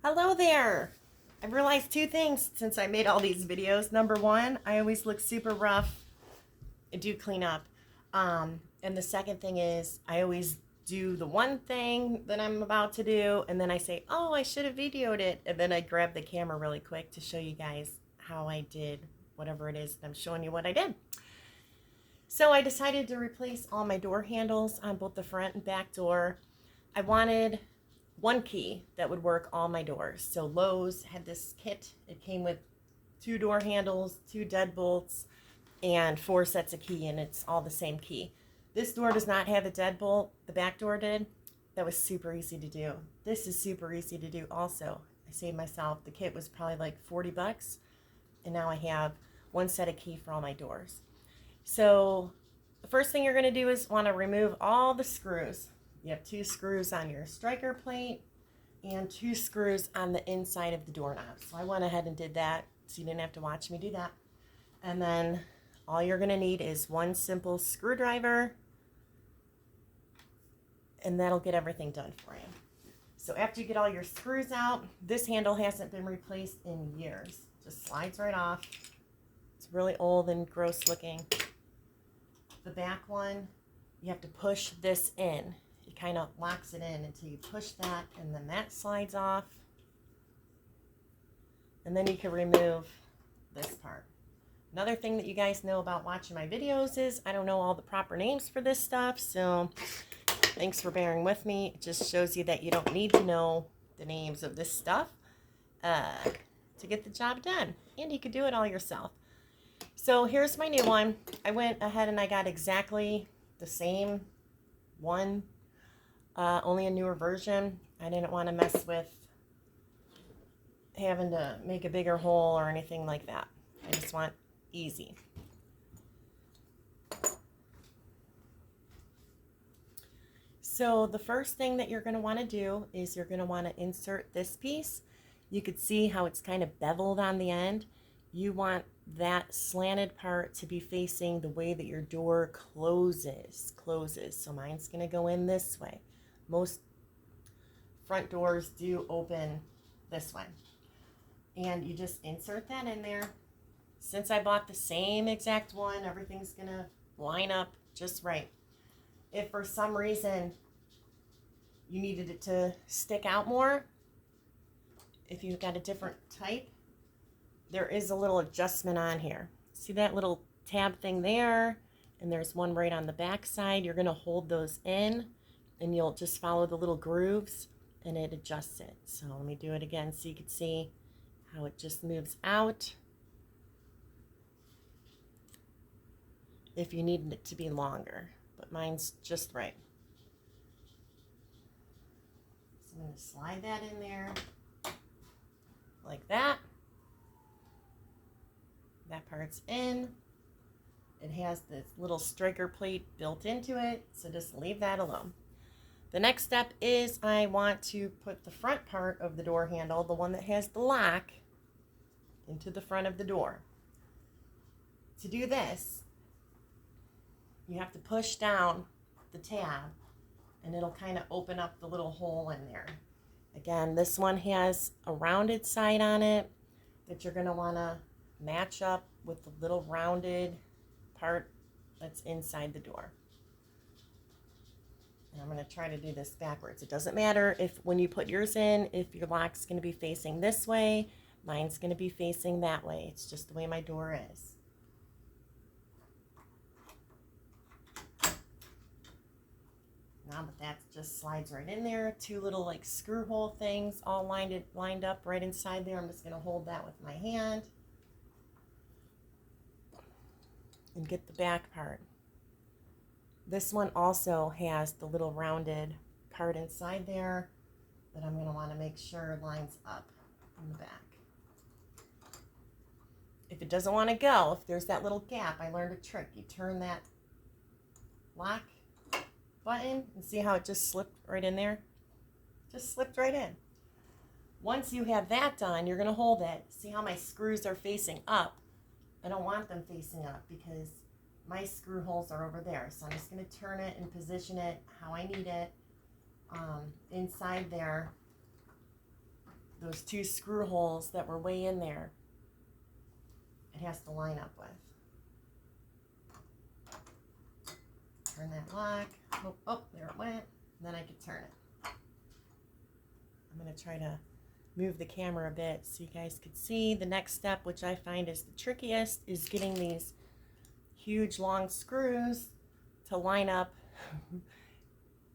Hello there! I've realized two things since I made all these videos. Number one, I always look super rough. I do clean up. And the second thing is I always do the one thing that I'm about to do and then I say, oh, I should have videoed it. And then I grab the camera really quick to show you guys how I did whatever it is that I'm showing you what I did. So I decided to replace all my door handles on both the front and back door. I wanted one key that would work all my doors. So Lowe's had this kit. It came with 2 door handles, 2 deadbolts, and 4 sets of key, and it's all the same key. This door does not have a deadbolt. The back door did. That was super easy to do. This is super easy to do also. I saved myself. The kit was probably like 40 bucks, and now I have 1 set of key for all my doors. So the first thing you're going to do is want to remove all the screws. You have 2 screws on your striker plate and 2 screws on the inside of the doorknob. So I went ahead and did that so you didn't have to watch me do that. And then all you're going to need is 1 simple screwdriver, and that'll get everything done for you. So after you get all your screws out, this handle hasn't been replaced in years. Just slides right off. It's really old and gross looking. The back one, you have to push this in. It kind of locks it in until you push that, and then that slides off. And then you can remove this part. Another thing that you guys know about watching my videos is I don't know all the proper names for this stuff, so thanks for bearing with me. It just shows you that you don't need to know the names of this stuff to get the job done. And you can do it all yourself. So here's my new one. I went ahead and I got exactly the same one, only a newer version. I didn't want to mess with having to make a bigger hole or anything like that. I just want easy. So the first thing that you're going to want to do is you're going to want to insert this piece. You could see how it's kind of beveled on the end. You want that slanted part to be facing the way that your door closes. So mine's going to go in this way. Most front doors do open this way. And you just insert that in there. Since I bought the same exact one, everything's going to line up just right. If for some reason you needed it to stick out more, if you've got a different type, there is a little adjustment on here. See that little tab thing there? And there's one right on the back side. You're going to hold those in, and you'll just follow the little grooves, and it adjusts it. So let me do it again so you can see how it just moves out. If you needed it to be longer, but mine's just right. So I'm going to slide that in there like that. That part's in. It has this little striker plate built into it, so just leave that alone. The next step is I want to put the front part of the door handle, the one that has the lock, into the front of the door. To do this, you have to push down the tab, and it'll kind of open up the little hole in there. Again, this one has a rounded side on it that you're going to want to match up with the little rounded part that's inside the door. And I'm going to try to do this backwards. It doesn't matter if when you put yours in, if your lock's going to be facing this way, mine's going to be facing that way. It's just the way my door is. Now that just slides right in there. 2 little like screw hole things all lined up right inside there. I'm just going to hold that with my hand and get the back part. This one also has the little rounded part inside there that I'm going to want to make sure lines up in the back. If it doesn't want to go, if there's that little gap, I learned a trick. You turn that lock button and see how it just slipped right in there? Just slipped right in. Once you have that done, you're going to hold it. See how my screws are facing up? I don't want them facing up because my screw holes are over there. So I'm just going to turn it and position it how I need it inside there those 2 screw holes that were way in there, it has to line up with. Turn that lock. Oh, there it went. Then I could turn it. I'm going to try to move the camera a bit so you guys could see. The next step, which I find is the trickiest, is getting these huge long screws to line up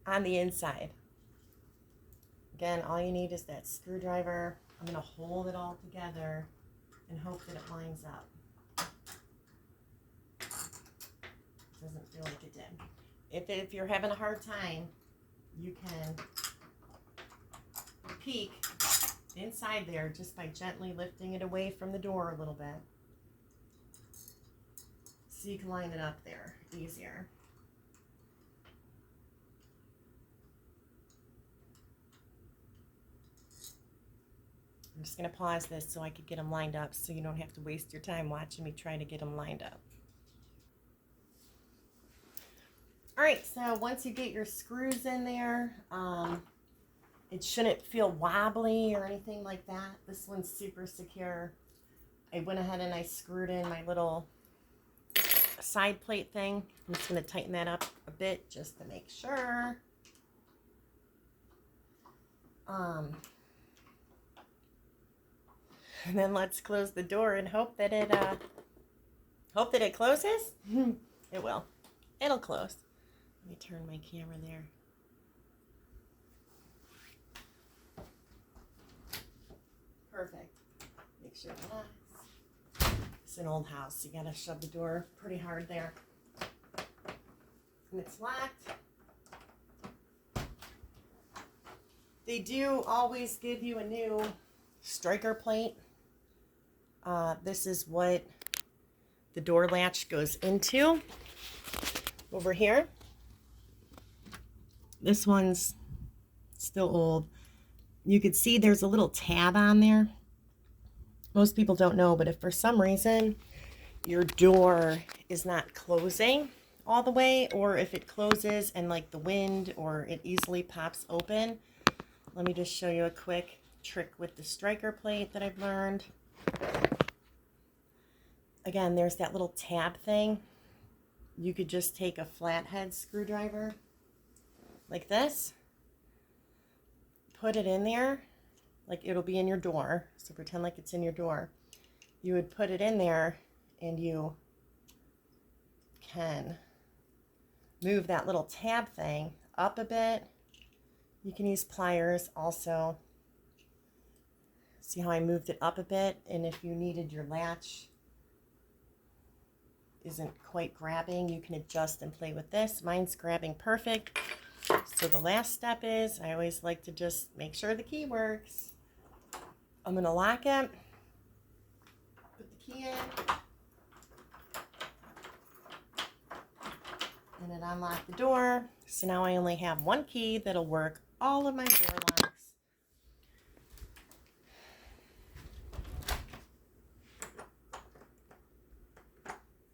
on the inside. Again, all you need is that screwdriver. I'm going to hold it all together and hope that it lines up. Doesn't feel like it did. If you're having a hard time, you can peek inside there just by gently lifting it away from the door a little bit, so you can line it up there easier. I'm just going to pause this so I could get them lined up so you don't have to waste your time watching me try to get them lined up. All right, so once you get your screws in there, it shouldn't feel wobbly or anything like that. This one's super secure. I went ahead and I screwed in my little side plate thing. I'm just going to tighten that up a bit just to make sure. And then let's close the door and hope that it closes. It will. It'll close. Let me turn my camera there. Perfect. Make sure it locks. It's an old house. You gotta shove the door pretty hard there. And it's locked. They do always give you a new striker plate. This is what the door latch goes into over here. This one's still old. You could see there's a little tab on there. Most people don't know, but if for some reason your door is not closing all the way, or if it closes and like the wind or it easily pops open, let me just show you a quick trick with the striker plate that I've learned. Again, there's that little tab thing. You could just take a flathead screwdriver like this, put it in there, like it'll be in your door, so pretend like it's in your door. You would put it in there and you can move that little tab thing up a bit. You can use pliers also. See how I moved it up a bit? And if you needed your latch isn't quite grabbing, you can adjust and play with this. Mine's grabbing perfect. So the last step is, I always like to just make sure the key works. I'm going to lock it, put the key in, and then unlock the door. So now I only have one key that'll work all of my door locks.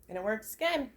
And it works good.